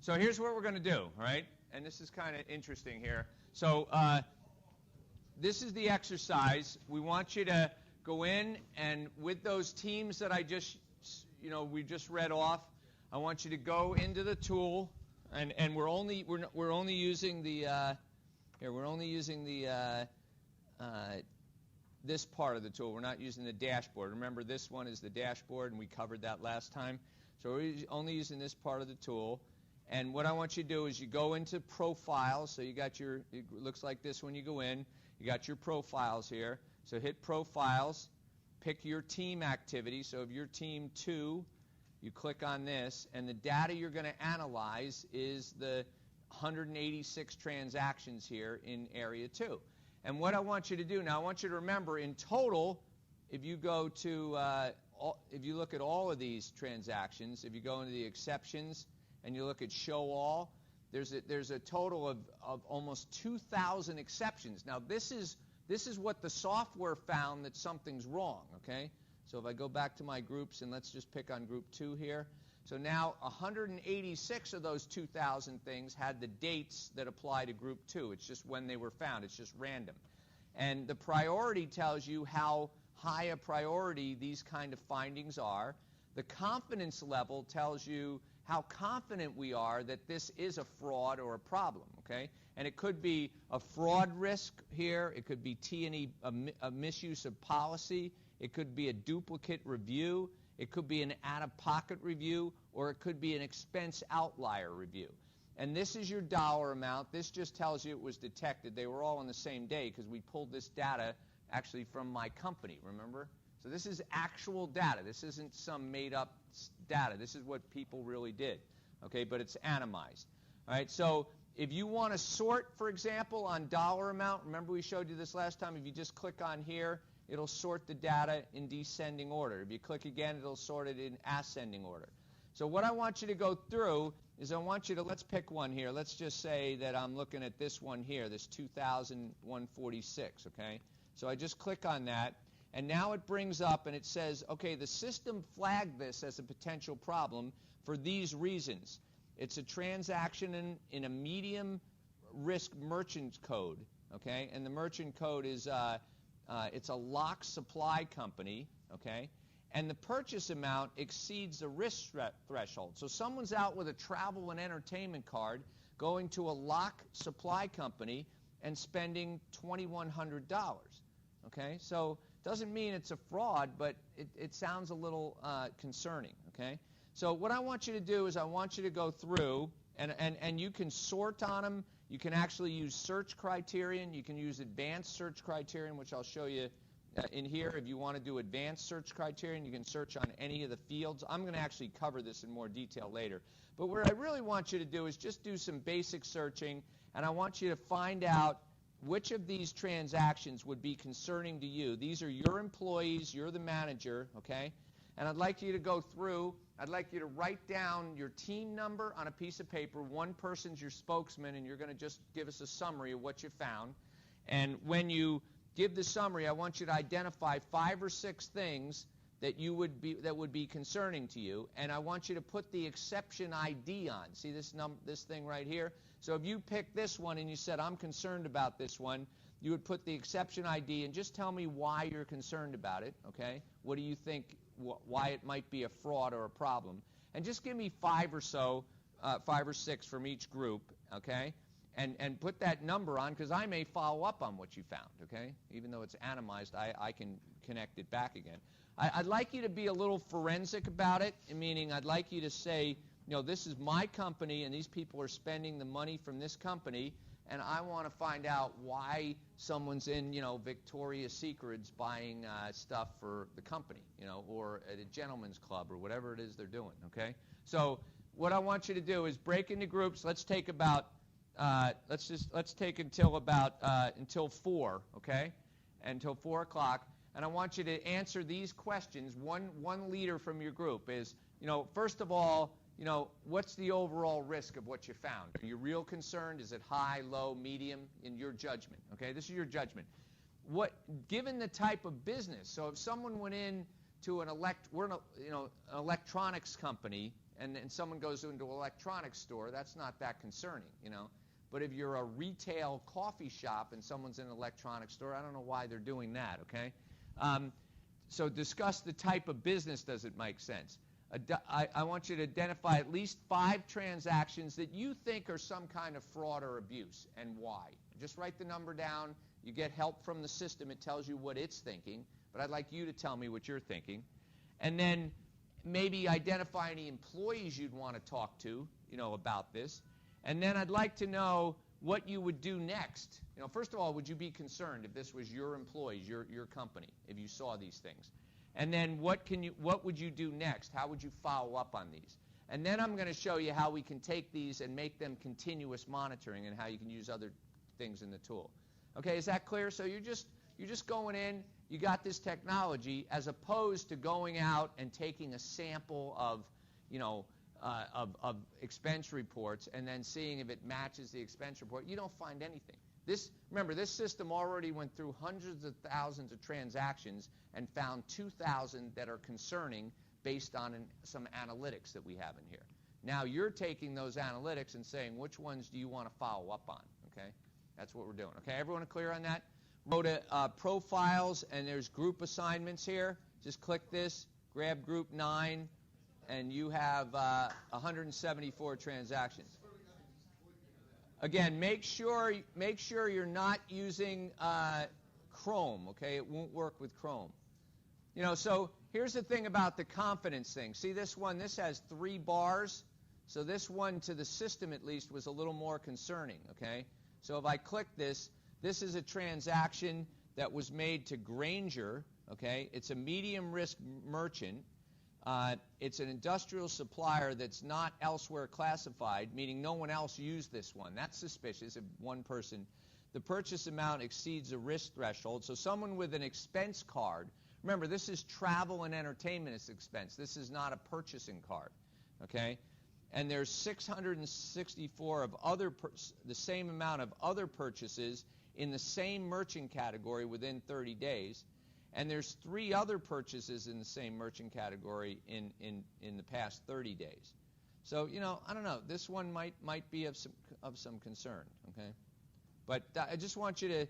So here's what we're going to do, all right? And this is kind of interesting here. So this is the exercise. We want you to go in, and with those teams that I just, we just read off, I want you to go into the tool, and we're only using the this part of the tool. We're not using the dashboard. Remember, this one is the dashboard, and we covered that last time. So we're only using this part of the tool. And what I want you to do is you go into profiles. So you got your, it looks like this when you go in. You got your profiles here. So hit profiles, pick your team activity. So if you're team 2, you click on this, and the data you're going to analyze is the 186 transactions here in area 2. And what I want you to do now, I want you to remember in total, if you go to, if you look at all of these transactions, if you go into the exceptions and you look at show all, there's a total of almost 2,000 exceptions. Now this is what the software found that something's wrong, okay? So if I go back to my groups, and let's just pick on group 2 here. So now 186 of those 2,000 things had the dates that apply to group 2. It's just when they were found. It's just random. And the priority tells you how high a priority these kind of findings are. The confidence level tells you how confident we are that this is a fraud or a problem, okay? And it could be a fraud risk here. It could be T&E, a misuse of policy. It could be a duplicate review. It could be an out-of-pocket review, or it could be an expense outlier review. And this is your dollar amount. This just tells you it was detected. They were all on the same day because we pulled this data actually from my company, remember? So this is actual data. This isn't some made-up data. This is what people really did, okay? But it's atomized. All right, so if you want to sort, for example, on dollar amount, remember we showed you this last time, if you just click on here, it'll sort the data in descending order. If you click again, it'll sort it in ascending order. So what I want you to go through is I want you to, let's pick one here. Let's just say that I'm looking at this one here, this 2,146, okay? So I just click on that, and now it brings up and it says, okay, the system flagged this as a potential problem for these reasons. It's a transaction in a medium risk merchant code, okay? And the merchant code is it's a lock supply company, okay? And the purchase amount exceeds the risk threshold. So someone's out with a travel and entertainment card going to a lock supply company and spending $2,100, okay? So it doesn't mean it's a fraud, but it sounds a little concerning, okay? So what I want you to do is I want you to go through, and you can sort on them. You can actually use search criterion. You can use advanced search criterion, which I'll show you in here. If you want to do advanced search criterion, you can search on any of the fields. I'm going to actually cover this in more detail later. But what I really want you to do is just do some basic searching, and I want you to find out which of these transactions would be concerning to you. These are your employees. You're the manager, okay? And I'd like you to go through. I'd like you to write down your team number on a piece of paper. One person's your spokesman, and you're going to just give us a summary of what you found. And when you give the summary, I want you to identify 5 or 6 things that would be concerning to you, and I want you to put the exception ID on. See this thing right here? So if you pick this one and you said, I'm concerned about this one, you would put the exception ID and just tell me why you're concerned about it, okay? What do you think, why it might be a fraud or a problem? And just give me 5 or 6 from each group, okay? And put that number on, because I may follow up on what you found, okay? Even though it's atomized, I can connect it back again. I'd like you to be a little forensic about it, meaning I'd like you to say, you know, this is my company, and these people are spending the money from this company, and I want to find out why someone's in, you know, Victoria's Secret's buying stuff for the company, you know, or at a gentleman's club or whatever it is they're doing, okay? So what I want you to do is break into groups. Let's take about let's take until 4, okay? Until 4 o'clock, and I want you to answer these questions. One leader from your group is, you know, first of all, you know, what's the overall risk of what you found? Are you real concerned? Is it high, low, medium? In your judgment, okay? This is your judgment. Given the type of business, so if someone went in to an electronics company, and someone goes into an electronics store, that's not that concerning, But if you're a retail coffee shop and someone's in an electronics store, I don't know why they're doing that, okay? So discuss the type of business. Does it make sense? I want you to identify at least 5 transactions that you think are some kind of fraud or abuse, and why. Just write the number down. You get help from the system. It tells you what it's thinking, but I'd like you to tell me what you're thinking. And then maybe identify any employees you'd want to talk to, about this. And then I'd like to know what you would do next. First of all, would you be concerned if this was your employees, your company, if you saw these things? And then what would you do next? How would you follow up on these? And then I'm going to show you how we can take these and make them continuous monitoring and how you can use other things in the tool. Okay, is that clear? So you're just going in, you got this technology, as opposed to going out and taking a sample of, of expense reports and then seeing if it matches the expense report. You don't find anything. Remember, this system already went through hundreds of thousands of transactions and found 2,000 that are concerning based on some analytics that we have in here. Now you're taking those analytics and saying, which ones do you want to follow up on? Okay, that's what we're doing. Okay, everyone clear on that? Go to profiles, and there's group assignments here. Just click this, grab group 9, and you have 174 transactions. Again, make sure you're not using Chrome, okay? It won't work with Chrome. So here's the thing about the confidence thing. See this one? This has 3 bars. So this one, to the system at least, was a little more concerning, okay? So if I click this, this is a transaction that was made to Granger, okay? It's a medium risk merchant. It's an industrial supplier that's not elsewhere classified, meaning no one else used this one. That's suspicious if one person. The purchase amount exceeds the risk threshold. So someone with an expense card, remember, this is travel and entertainment as expense. This is not a purchasing card, okay? And there's 664 of the same amount of other purchases in the same merchant category within 30 days. And there's 3 other purchases in the same merchant category in the past 30 days. So, I don't know. This one might be of some concern, okay? But I just want you to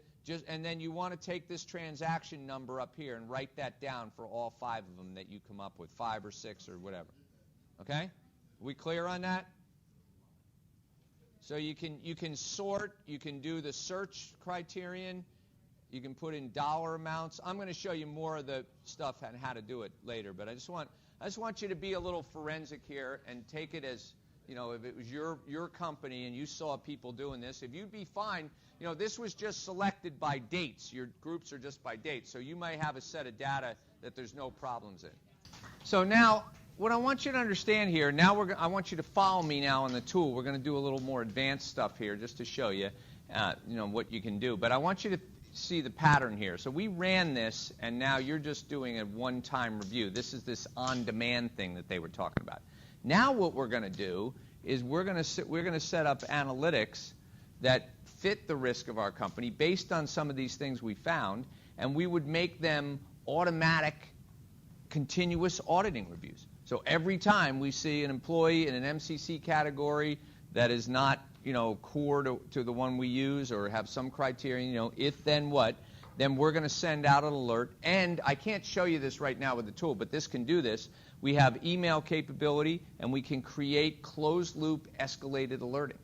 and then you want to take this transaction number up here and write that down for all 5 of them that you come up with, 5 or 6 or whatever. Okay? Are we clear on that? So you can sort, you can do the search criterion. You can put in dollar amounts. I'm going to show you more of the stuff and how to do it later. But I just want you to be a little forensic here and take it as, if it was your company and you saw people doing this, if you'd be fine, this was just selected by dates. Your groups are just by dates. So you might have a set of data that there's no problems in. So now, what I want you to understand here, I want you to follow me now on the tool. We're going to do a little more advanced stuff here just to show you, what you can do. But I want you to see the pattern here. So we ran this, and now you're just doing a one-time review. This is this on-demand thing that they were talking about. Now what we're going to do is we're going to set up analytics that fit the risk of our company based on some of these things we found, and we would make them automatic, continuous auditing reviews. So every time we see an employee in an MCC category that is not core to the one we use or have some criterion, if then what, then we're going to send out an alert. And I can't show you this right now with the tool, but this can do this. We have email capability, and we can create closed-loop escalated alerting.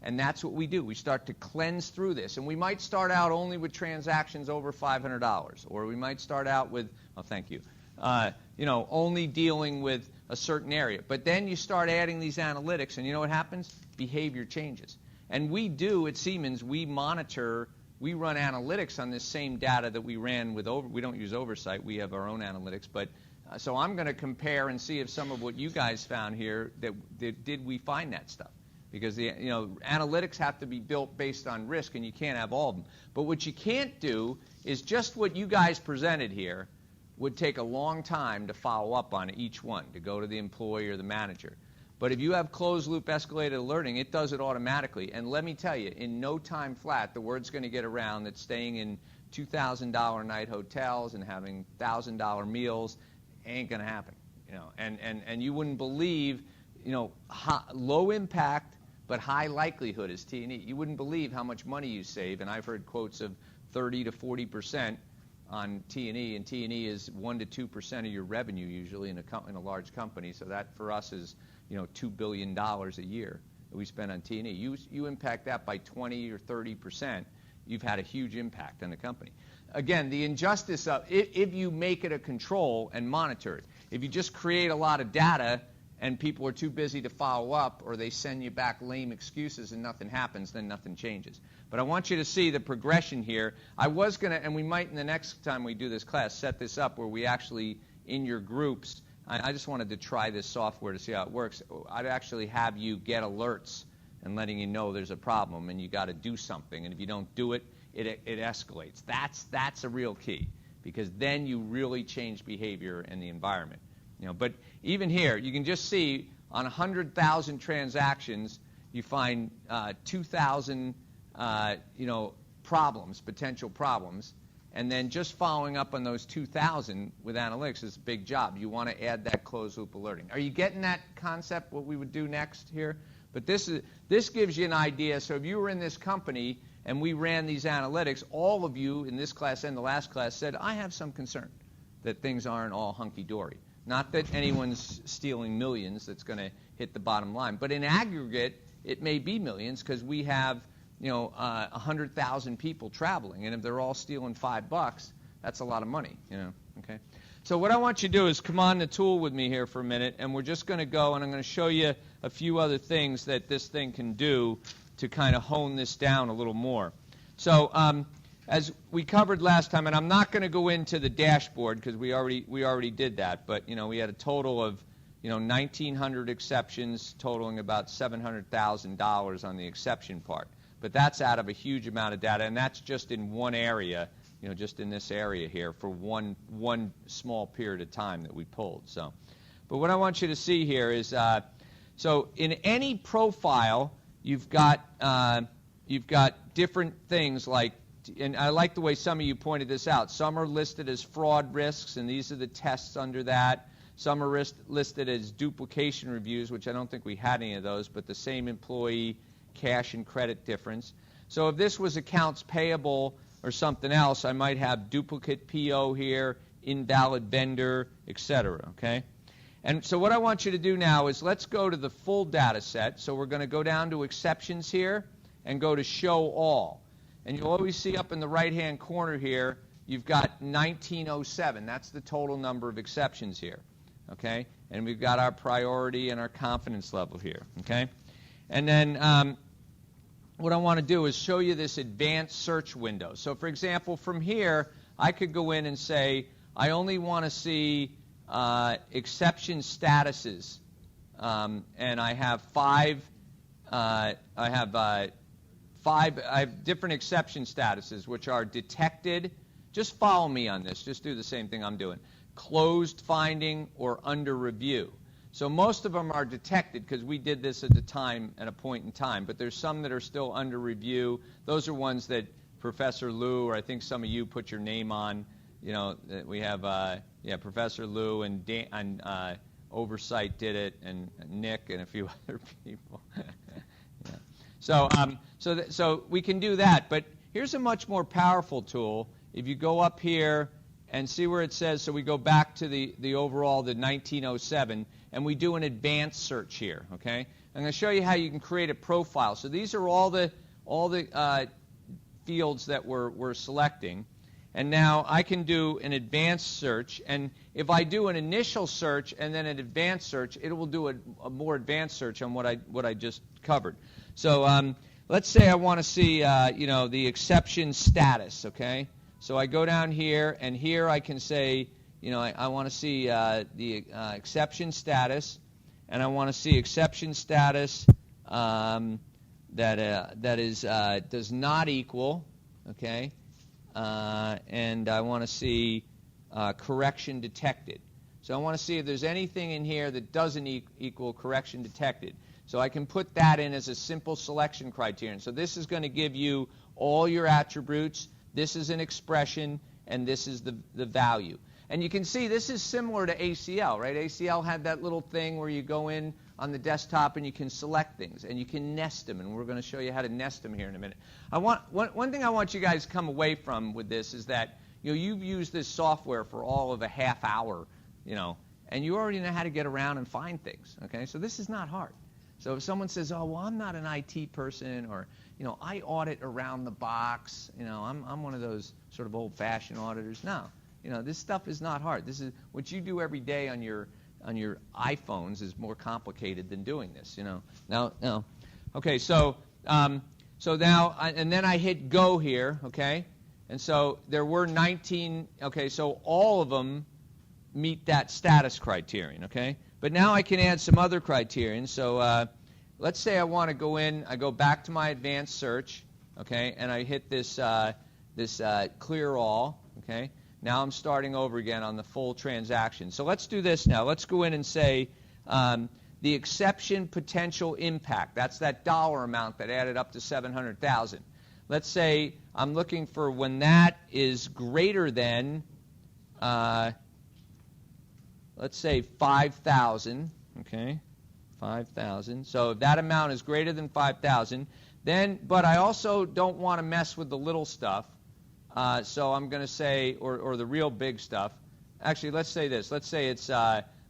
And that's what we do. We start to cleanse through this. And we might start out only with transactions over $500, or we might start out with, oh, thank you, only dealing with a certain area. But then you start adding these analytics, and you know what happens? Behavior changes. And we do, at Siemens, we monitor, we run analytics on this same data that we ran with, we don't use Oversight, we have our own analytics. But so I'm going to compare and see if some of what you guys found here, did we find that stuff? Because the analytics have to be built based on risk, and you can't have all of them. But what you can't do is just what you guys presented here would take a long time to follow up on each one, to go to the employee or the manager. But if you have closed-loop escalated alerting, it does it automatically. And let me tell you, in no time flat, the word's going to get around that staying in $2,000 night hotels and having $1,000 meals ain't going to happen. And you wouldn't believe, low impact but high likelihood is T&E. You wouldn't believe how much money you save, and I've heard quotes of 30 to 40% on T&E, and T&E is 1 to 2% of your revenue usually in a large company. So that for us is $2 billion a year that we spend on T&E. You impact that by 20 or 30%, you've had a huge impact on the company. Again, the injustice of if you make it a control and monitor it. If you just create a lot of data and people are too busy to follow up, or they send you back lame excuses and nothing happens, then nothing changes. But I want you to see the progression here. I was going to, and we might in the next time we do this class, set this up where we actually, in your groups, I just wanted to try this software to see how it works. I'd actually have you get alerts and letting you know there's a problem and you got to do something. And if you don't do it, it escalates. That's a real key, because then you really change behavior in the environment. But even here, you can just see on 100,000 transactions, you find 2,000 potential problems, and then just following up on those 2,000 with analytics is a big job. You want to add that closed loop alerting. Are you getting that concept? What we would do next here? But this gives you an idea. So if you were in this company and we ran these analytics, all of you in this class and the last class said, I have some concern that things aren't all hunky-dory. Not that anyone's stealing millions that's going to hit the bottom line, but in aggregate, it may be millions because we have 100,000 people traveling, and if they're all stealing $5, that's a lot of money. Okay. So what I want you to do is come on the tool with me here for a minute, and we're just going to go, and I'm going to show you a few other things that this thing can do to kind of hone this down a little more. So as we covered last time, and I'm not going to go into the dashboard because we already did that, but we had a total of 1,900 exceptions, totaling about $700,000 on the exception part. But that's out of a huge amount of data, and that's just in one area, just in this area here for one small period of time that we pulled. So, but what I want you to see here is, so in any profile, you've got different things like. And I like the way some of you pointed this out. Some are listed as fraud risks, and these are the tests under that. Some are listed as duplication reviews, which I don't think we had any of those, but the same employee cash and credit difference. So if this was accounts payable or something else, I might have duplicate PO here, invalid vendor, etc. Okay? And so what I want you to do now is let's go to the full data set. So we're going to go down to exceptions here and go to show all. And you'll always see up in the right-hand corner here, you've got 1907. That's the total number of exceptions here, okay? And we've got our priority and our confidence level here, okay? And then what I want to do is show you this advanced search window. So, for example, from here, I could go in and say, I only want to see exception statuses, and I have five different exception statuses, which are detected. Just follow me on this. Just do the same thing I'm doing. Closed finding or under review. So most of them are detected because we did this at a point in time. But there's some that are still under review. Those are ones that Professor Liu, or I think some of you put your name on. That we have Professor Liu and Oversight did it, and Nick and a few other people. Yeah. So we can do that, but here's a much more powerful tool. If you go up here and see where it says, so we go back to the overall, the 1907, and we do an advanced search here, okay? I'm going to show you how you can create a profile. So these are all the fields that we're selecting, and now I can do an advanced search, and if I do an initial search and then an advanced search, it will do a more advanced search on what I just covered. So let's say I want to see, the exception status, okay? So I go down here, and here I can say, I want to see the exception status, and I want to see exception status that is does not equal, okay? And I want to see correction detected. So I want to see if there's anything in here that doesn't equal correction detected. So I can put that in as a simple selection criterion. So this is going to give you all your attributes. This is an expression, and this is the value. And you can see this is similar to ACL, right? ACL had that little thing where you go in on the desktop, and you can select things, and you can nest them, and we're going to show you how to nest them here in a minute. One thing I want you guys to come away from with this is that you've used this software for all of a half hour, and you already know how to get around and find things. Okay, so this is not hard. So if someone says, "Oh, well, I'm not an IT person," or I audit around the box, I'm one of those sort of old-fashioned auditors. No, this stuff is not hard. This is what you do every day on your iPhones is more complicated than doing this. Now, okay. So now, and then I hit go here. Okay, and so there were 19. Okay, so all of them meet that status criterion. Okay. But now I can add some other criterion. So let's say I want to go in. I go back to my advanced search, okay, and I hit this clear all, okay. Now I'm starting over again on the full transaction. So let's do this now. Let's go in and say the exception potential impact. That's that dollar amount that added up to $700,000. Let's say I'm looking for when that is greater than let's say 5,000, okay, 5,000. So if that amount is greater than 5,000, then, but I also don't want to mess with the little stuff. So I'm going to say, or the real big stuff. Actually, let's say this. Let's say it's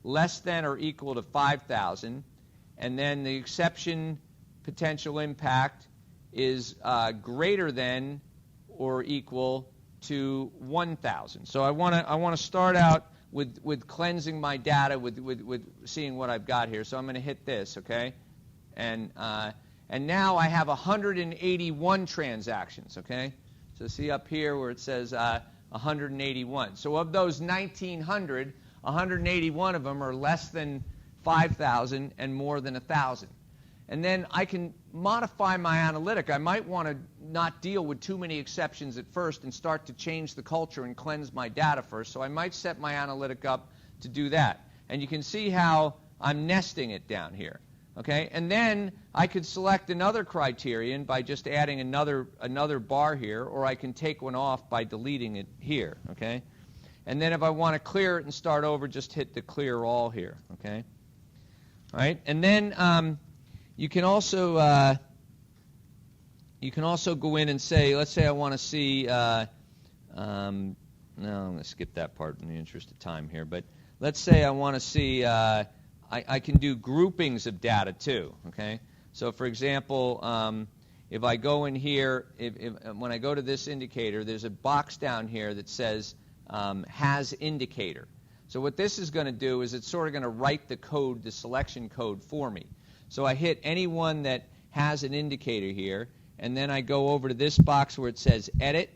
less than or equal to 5,000, and then the exception potential impact is greater than or equal to 1,000. So I want to start out with cleansing my data, with seeing what I've got here. So I'm going to hit this, okay? And now I have 181 transactions, okay? So see up here where it says 181. So of those 1,900, 181 of them are less than 5,000 and more than 1,000. And then I can modify my analytic. I might want to not deal with too many exceptions at first and start to change the culture and cleanse my data first. So I might set my analytic up to do that. And you can see how I'm nesting it down here. Okay? And then I could select another criterion by just adding another bar here, or I can take one off by deleting it here. Okay? And then if I want to clear it and start over, just hit the clear all here. Okay? All right? And then you can also go in and say, let's say I want to see, no, I'm going to skip that part in the interest of time here, but let's say I want to see, I can do groupings of data too, okay? So for example, if I go in here, when I go to this indicator, there's a box down here that says has indicator. So what this is going to do is it's sort of going to write the code, the selection code for me. So I hit any one that has an indicator here, and then I go over to this box where it says Edit,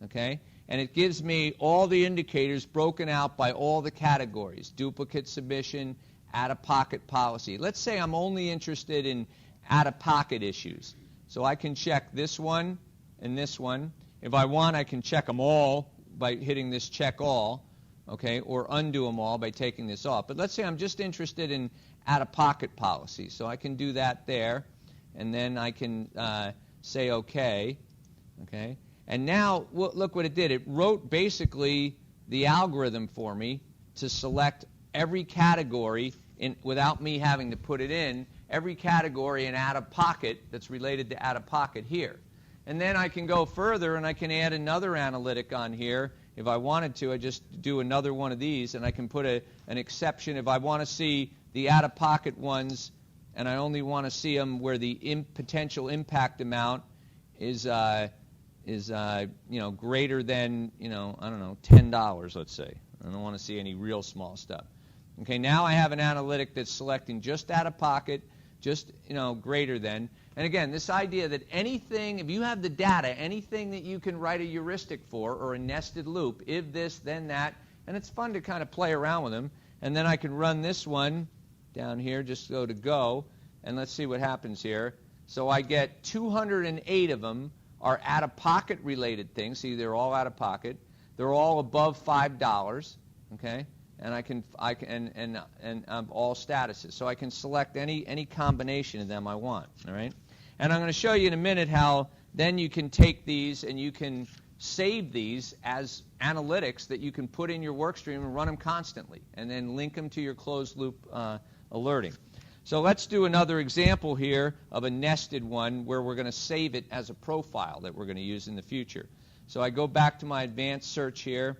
okay? And it gives me all the indicators broken out by all the categories: duplicate submission, out-of-pocket policy. Let's say I'm only interested in out-of-pocket issues. So I can check this one and this one. If I want, I can check them all by hitting this Check All, okay, or undo them all by taking this off. But let's say I'm just interested in out-of-pocket policy. So I can do that there, and then I can say OK. Okay. And now look what it did. It wrote basically the algorithm for me to select every category without me having to put it in, every category in out-of-pocket that's related to out-of-pocket here. And then I can go further and I can add another analytic on here. If I wanted to, I just do another one of these, and I can put an exception. If I want to see the out-of-pocket ones, and I only want to see them where the potential impact amount is greater than, I don't know, $10, let's say. I don't want to see any real small stuff. Okay, now I have an analytic that's selecting just out-of-pocket, just, greater than. And again, this idea that anything, if you have the data, anything that you can write a heuristic for, or a nested loop, if this, then that, and it's fun to kind of play around with them. And then I can run this one down here, just go to go, and let's see what happens here. So I get 208 of them are out-of-pocket related things. See, they're all out-of-pocket. They're all above $5, okay? And I can all statuses. So I can select any combination of them I want, all right? And I'm going to show you in a minute how then you can take these and you can save these as analytics that you can put in your work stream and run them constantly, and then link them to your closed loop alerting. So let's do another example here of a nested one where we're going to save it as a profile that we're going to use in the future. So I go back to my advanced search here.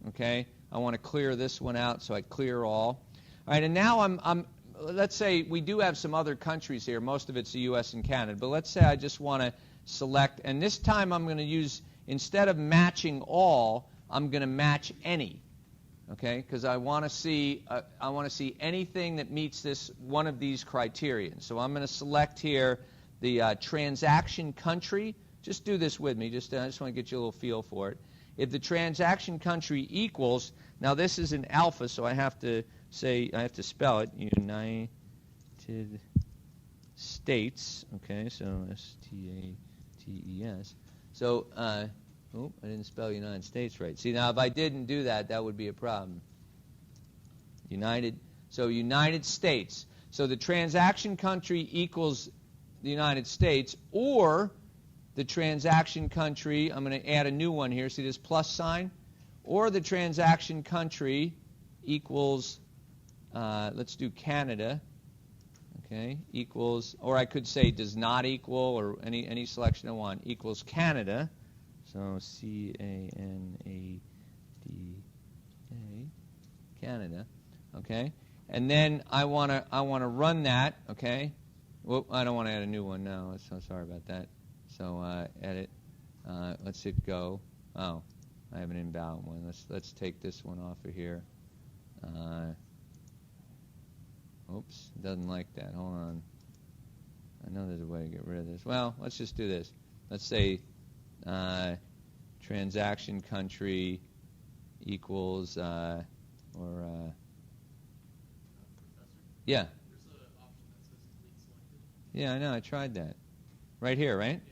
Okay, I want to clear this one out, so I clear all. All right, and now let's say we do have some other countries here. Most of it's the U.S. and Canada. But let's say I just want to select, and this time I'm going to use, instead of matching all, I'm going to match any. Okay, because I want to see anything that meets this one of these criterion. So I'm going to select here the transaction country. Just do this with me. I just want to get you a little feel for it. If the transaction country equals, now this is an alpha, so I have to spell it, United States. Okay, so S-T-A-T-E-S. So, oh, I didn't spell United States right. See, now if I didn't do that, that would be a problem. United States. So the transaction country equals the United States, or the transaction country, I'm going to add a new one here, see this plus sign? Or the transaction country equals, let's do Canada, okay, equals, or I could say does not equal, or any selection I want, equals Canada. So C-A-N-A-D-A, Canada, okay? And then I want to run that, okay? Whoop, I don't want to add a new one now. So sorry about that. So edit. Let's hit go. Oh, I have an invalid one. Let's take this one off of here. Oops, it doesn't like that. Hold on. I know there's a way to get rid of this. Well, let's just do this. Let's say transaction country equals yeah. There's an option that says delete selected. Yeah, I know. I tried that. Right here, right? Yeah, and then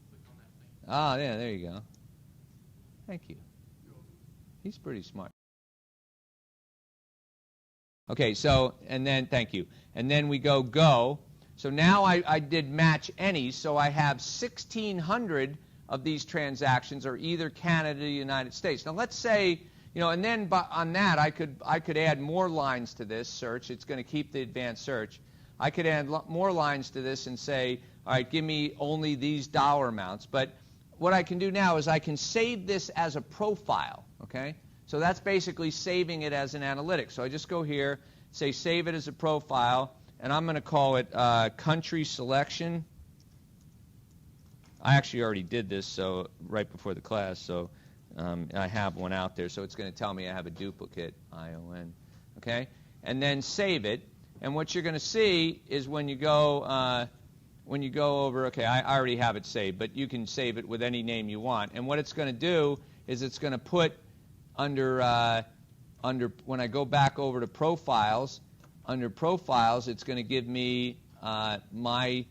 click on that thing. Ah, yeah, there you go. Thank you. He's pretty smart. Okay, so, and then, thank you. And then we go. So now I did match any, so I have 1,600 of these transactions are either Canada or the United States. Now let's say, and then on that I could add more lines to this search. It's going to keep the advanced search. I could add more lines to this and say, all right, give me only these dollar amounts. But what I can do now is I can save this as a profile, okay? So that's basically saving it as an analytic. So I just go here, say save it as a profile, and I'm going to call it country selection. I actually already did this so right before the class, so I have one out there. So it's going to tell me I have a duplicate, ION, okay? And then save it. And what you're going to see is when you go over, okay, I already have it saved, but you can save it with any name you want. And what it's going to do is it's going to put under when I go back over to profiles, under profiles, it's going to give me my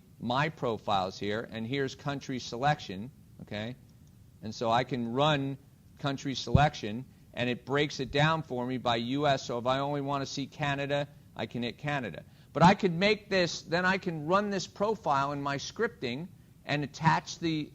profiles here, and here's country selection, okay? And so I can run country selection, and it breaks it down for me by U.S. So if I only want to see Canada, I can hit Canada. But I could make this, then I can run this profile in my scripting and attach the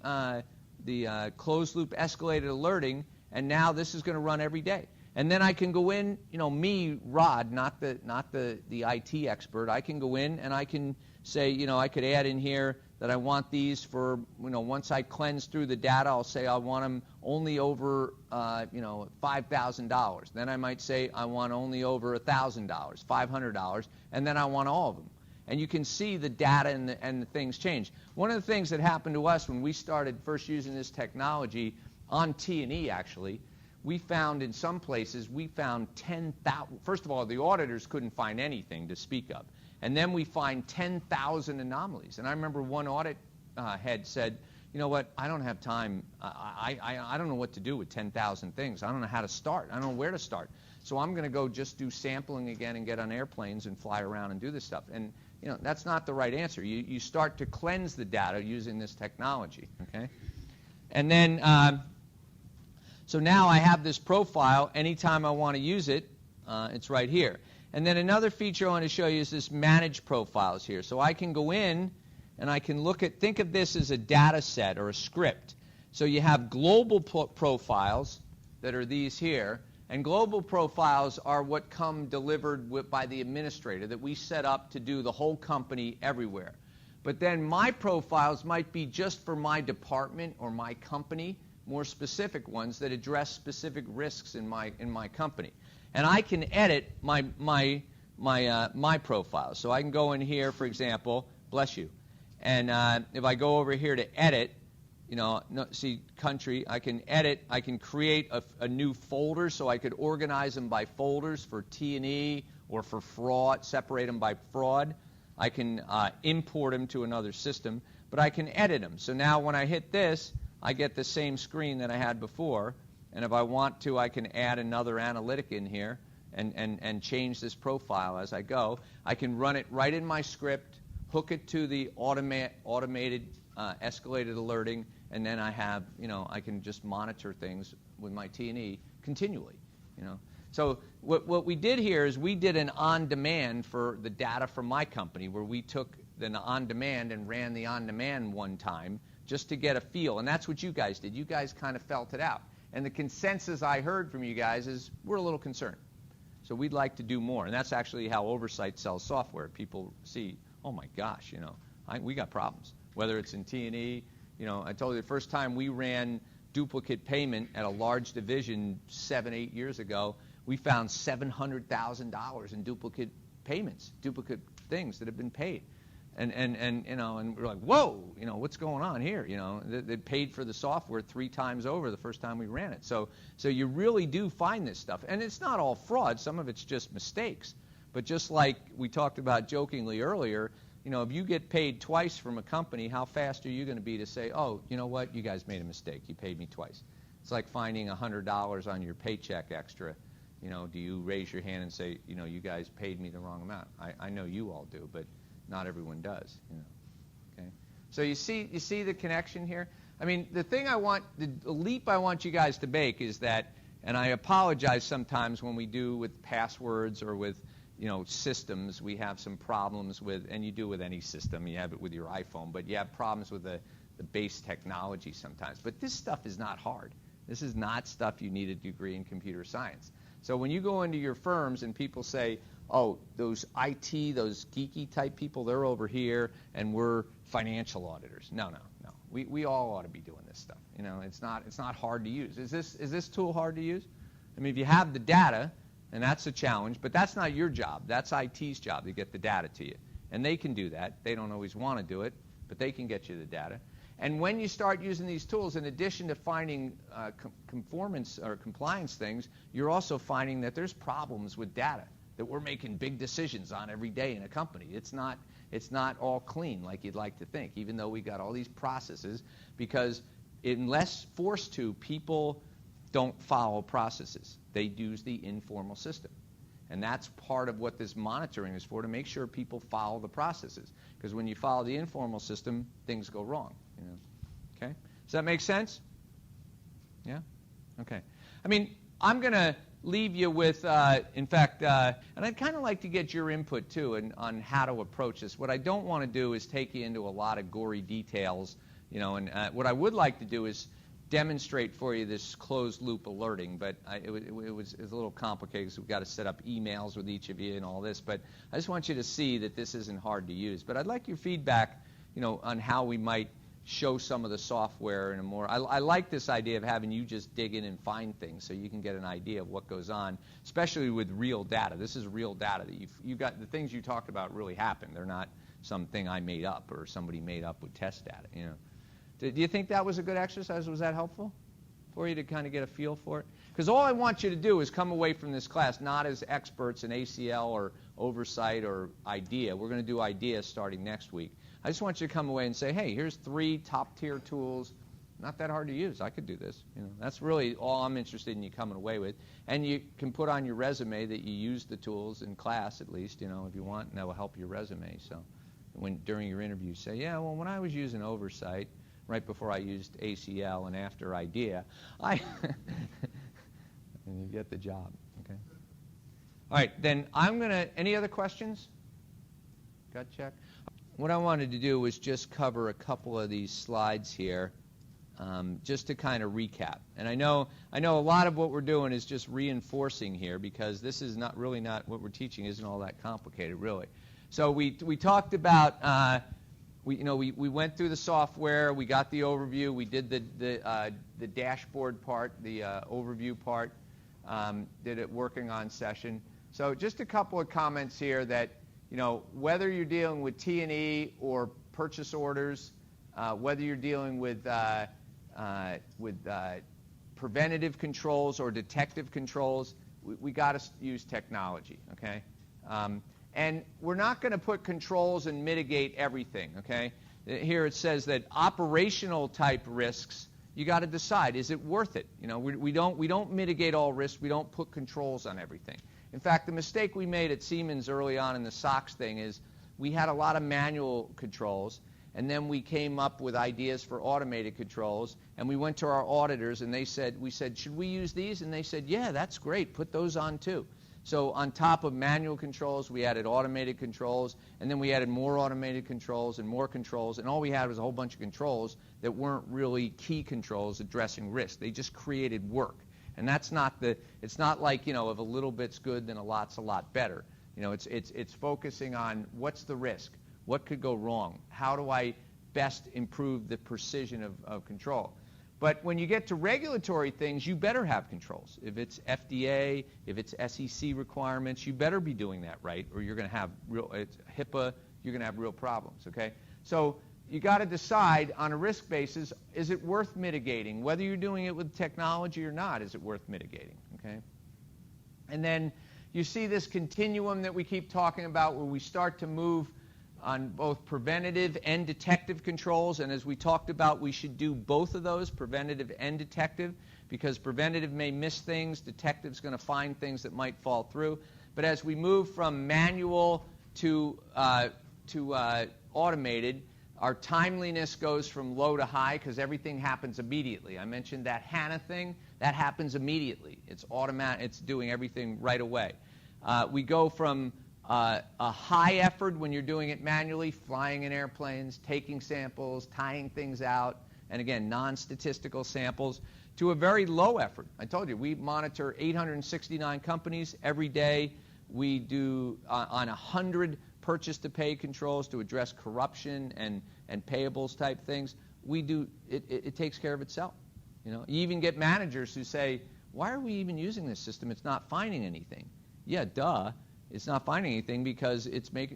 closed loop escalated alerting, and now this is going to run every day. And then I can go in, me, Rod, not the IT expert, I can go in and I can say, I could add in here that I want these for, once I cleanse through the data, I'll say I want them only over, $5,000. Then I might say I want only over $1,000, $500, and then I want all of them. And you can see the data and the things change. One of the things that happened to us when we started first using this technology on T&E, actually, we found in some places, 10,000. First of all, the auditors couldn't find anything to speak of. And then we find 10,000 anomalies. And I remember one audit head said, you know what, I don't have time. I don't know what to do with 10,000 things. I don't know how to start. I don't know where to start. So I'm going to go just do sampling again and get on airplanes and fly around and do this stuff. And that's not the right answer. You start to cleanse the data using this technology. Okay? And then, so now I have this profile. Anytime I want to use it, it's right here. And then another feature I want to show you is this manage profiles here. So I can go in and I can think of this as a data set or a script. So you have global profiles that are these here, And global profiles are what come delivered by the administrator that we set up to do the whole company everywhere. But then my profiles might be just for my department or my company, more specific ones that address specific risks in my company. And I can edit my profile. So I can go in here, for example, bless you. And if I go over here to edit, see country, I can edit, I can create a new folder, so I could organize them by folders for T&E or for fraud, separate them by fraud. I can import them to another system, but I can edit them. So now when I hit this, I get the same screen that I had before, and if I want to, I can add another analytic in here and change this profile as I go. I can run it right in my script, hook it to the automated escalated alerting, and then I have, I can just monitor things with my T&E continually, So what we did here is we did an on-demand for the data from my company, where we took the on-demand and ran the on-demand one time just to get a feel, and that's what you guys did. You guys kind of felt it out. And the consensus I heard from you guys is we're a little concerned. So we'd like to do more, and that's actually how Oversight sells software. People see, oh my gosh, we got problems. Whether it's in T&E, I told you the first time we ran duplicate payment at a large division 7-8 years ago, we found $700,000 in duplicate payments, duplicate things that have been paid. And we're like, whoa, what's going on here? They paid for the software 3 times over the first time we ran it. So you really do find this stuff. And it's not all fraud. Some of it's just mistakes. But just like we talked about jokingly earlier, if you get paid twice from a company, how fast are you going to be to say, oh, you know what, you guys made a mistake. You paid me twice. It's like finding $100 on your paycheck extra. Do you raise your hand and say, you guys paid me the wrong amount? I know you all do, but not everyone does. Okay. So you see the connection here? I mean, the leap I want you guys to make is that, and I apologize sometimes when we do with passwords or with systems, we have some problems with, and you do with any system, you have it with your iPhone, but you have problems with the base technology sometimes. But this stuff is not hard. This is not stuff you need a degree in computer science. So when you go into your firms and people say, oh, those IT, those geeky type people, they're over here, and we're financial auditors. No. We all ought to be doing this stuff. It's not hard to use. Is this tool hard to use? I mean, if you have the data, and that's a challenge, but that's not your job. That's IT's job to get the data to you. And they can do that. They don't always want to do it, but they can get you the data. And when you start using these tools, in addition to finding conformance or compliance things, you're also finding that there's problems with data that we're making big decisions on every day in a company. It's not all clean like you'd like to think, even though we got all these processes, because unless forced to, people don't follow processes. They use the informal system. And that's part of what this monitoring is for, to make sure people follow the processes. Because when you follow the informal system, things go wrong. Okay? Does that make sense? Yeah? Okay. I mean, I'm going to leave you with, in fact, and I'd kind of like to get your input, too, on how to approach this. What I don't want to do is take you into a lot of gory details, and what I would like to do is demonstrate for you this closed-loop alerting, but it was a little complicated because we've got to set up emails with each of you and all this, but I just want you to see that this isn't hard to use. But I'd like your feedback, on how we might show some of the software in a more, I like this idea of having you just dig in and find things so you can get an idea of what goes on, especially with real data. This is real data that you've got. The things you talked about really happened. They're not something I made up or somebody made up with test data, Do you think that was a good exercise? Was that helpful for you to kind of get a feel for it? Because all I want you to do is come away from this class not as experts in ACL or Oversight or IDEA. We're going to do IDEA starting next week. I just want you to come away and say, hey, here's 3 top-tier tools. Not that hard to use. I could do this. That's really all I'm interested in you coming away with. And you can put on your resume that you used the tools in class, at least, if you want, and that will help your resume. So during your interview, say, yeah, well, when I was using Oversight, right before I used ACL and after IDEA, and you get the job, okay? All right, then any other questions? Gut check? What I wanted to do was just cover a couple of these slides here. just to kind of recap. And I know a lot of what we're doing is just reinforcing here, because this is not what we're teaching isn't all that complicated, really. So we talked about we went through the software, we got the overview, we did the dashboard part, the overview part, did it working on session. So just a couple of comments here that, whether you're dealing with T&E or purchase orders, whether you're dealing with preventative controls or detective controls, we got to use technology, okay? And we're not going to put controls and mitigate everything, okay? Here it says that operational type risks, you got to decide, is it worth it? We don't mitigate all risks. We don't put controls on everything. In fact, the mistake we made at Siemens early on in the SOX thing is we had a lot of manual controls, and then we came up with ideas for automated controls, and we went to our auditors, and we said, should we use these? And they said, yeah, that's great. Put those on too. So on top of manual controls, we added automated controls, and then we added more automated controls and more controls, and all we had was a whole bunch of controls that weren't really key controls addressing risk. They just created work. And it's not like, if a little bit's good, then a lot's a lot better. It's focusing on what's the risk, what could go wrong, how do I best improve the precision of control. But when you get to regulatory things, you better have controls. If it's FDA, if it's SEC requirements, you better be doing that right, or you're going to have it's HIPAA, you're going to have real problems, okay? So you got to decide on a risk basis, is it worth mitigating? Whether you're doing it with technology or not, is it worth mitigating, okay? And then you see this continuum that we keep talking about where we start to move on both preventative and detective controls, and as we talked about, we should do both of those, preventative and detective, because preventative may miss things, detective's going to find things that might fall through. But as we move from manual to automated, our timeliness goes from low to high because everything happens immediately. I mentioned that HANA thing, that happens immediately. It's automatic, it's doing everything right away. We go from a high effort when you're doing it manually, flying in airplanes, taking samples, tying things out, and again, non-statistical samples, to a very low effort. I told you, we monitor 869 companies every day. We do on 100 purchase-to-pay controls to address corruption and payables type things. We do, it takes care of itself. You even get managers who say, why are we even using this system? It's not finding anything. Yeah, duh. It's not finding anything because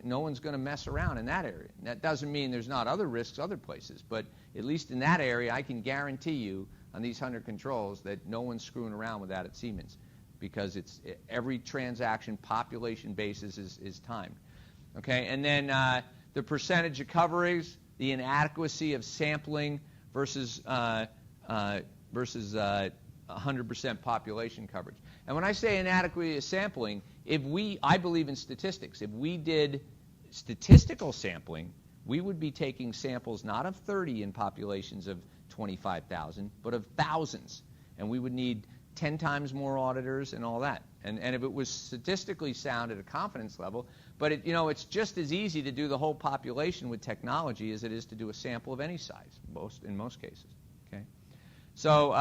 no one's going to mess around in that area. And that doesn't mean there's not other risks other places, but at least in that area, I can guarantee you on these 100 controls that no one's screwing around with that at Siemens, because every transaction population basis is timed. Okay, and then the percentage of coverage, the inadequacy of sampling versus 100% population coverage. And when I say inadequacy of sampling, I believe in statistics. If we did statistical sampling, we would be taking samples not of 30 in populations of 25,000, but of thousands. And we would need 10 times more auditors and all that. And if it was statistically sound at a confidence level, but it's just as easy to do the whole population with technology as it is to do a sample of any size, in most cases. Okay. So,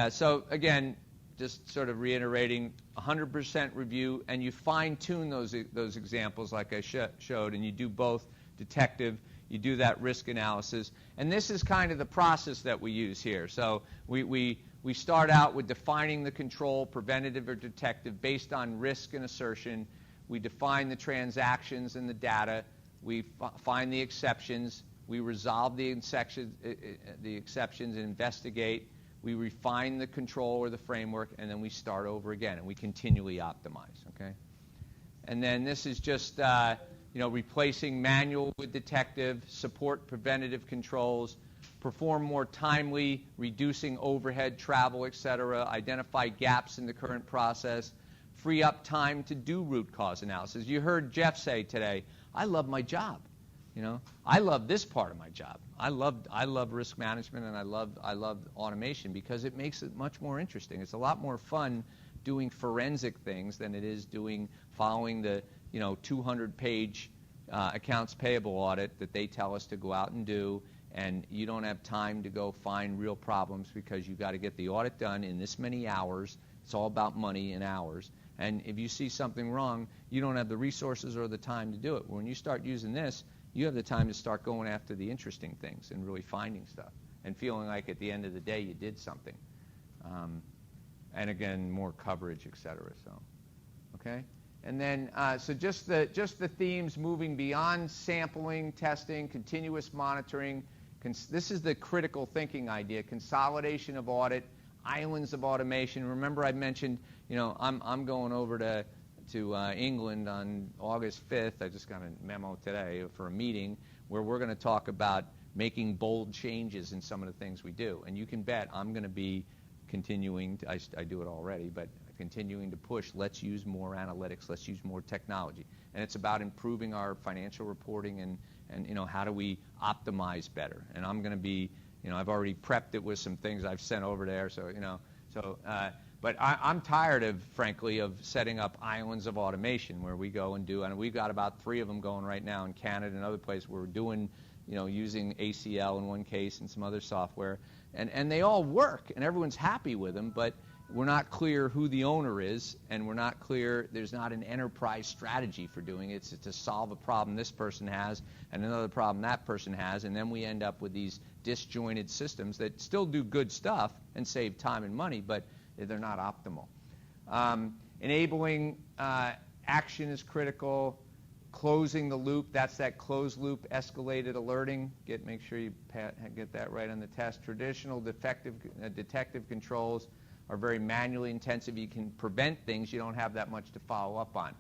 so again, just sort of reiterating, 100% review, and you fine-tune those examples like I showed, and you do both detective, you do that risk analysis. And this is kind of the process that we use here. So we start out with defining the control, preventative or detective, based on risk and assertion. We define the transactions and the data. We find the exceptions. We resolve the exceptions and investigate. We refine the control or the framework, and then we start over again, and we continually optimize, okay? And then this is just, replacing manual with detective, support preventative controls, perform more timely, reducing overhead, travel, etc., identify gaps in the current process, free up time to do root cause analysis. You heard Jeff say today, I love my job. I love this part of my job. I love risk management, and I love automation because it makes it much more interesting. It's a lot more fun doing forensic things than it is following the 200-page accounts payable audit that they tell us to go out and do, And you don't have time to go find real problems because you got to get the audit done in this many hours. It's all about money and hours. And if you see something wrong, you don't have the resources or the time to do it. When you start using this, you have the time to start going after the interesting things and really finding stuff and feeling like at the end of the day you did something. And again, more coverage, et cetera. So, okay? And then, so just the themes moving beyond sampling, testing, continuous monitoring. This is the critical thinking idea: consolidation of audit, islands of automation. Remember, I mentioned, I'm going over to England on August 5th. I just got a memo today for a meeting where we're going to talk about making bold changes in some of the things we do. And you can bet I'm going to be continuing to, I do it already, but continuing to push, let's use more analytics, let's use more technology. And it's about improving our financial reporting and how do we optimize better. And I'm going to be, I've already prepped it with some things I've sent over there, but I'm tired of, frankly, of setting up islands of automation where we go and do, and we've got about 3 of them going right now in Canada and other places where we're doing, using ACL in one case and some other software. And they all work, and everyone's happy with them, but we're not clear who the owner is, and we're not clear, there's not an enterprise strategy for doing it. It's to solve a problem this person has and another problem that person has, and then we end up with these disjointed systems that still do good stuff and save time and money, but they're not optimal. Enabling action is critical. Closing the loop, that's that closed loop escalated alerting. Make sure you get that right on the test. Traditional detective controls are very manually intensive. You can prevent things. You don't have that much to follow up on.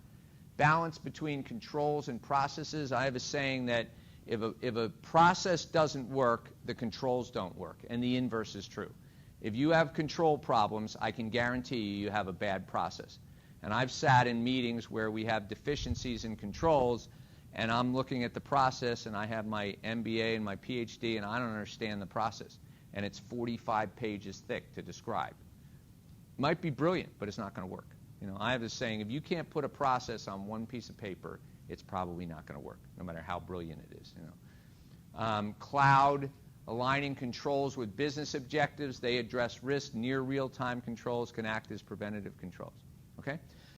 Balance between controls and processes. I have a saying that if a process doesn't work, the controls don't work, and the inverse is true. If you have control problems, I can guarantee you have a bad process. And I've sat in meetings where we have deficiencies in controls, and I'm looking at the process, and I have my MBA and my PhD, and I don't understand the process. And it's 45 pages thick to describe. Might be brilliant, but it's not going to work. I have this saying, if you can't put a process on one piece of paper, it's probably not going to work, no matter how brilliant it is. Cloud, aligning controls with business objectives. They address risk. Near real-time controls can act as preventative controls. Okay?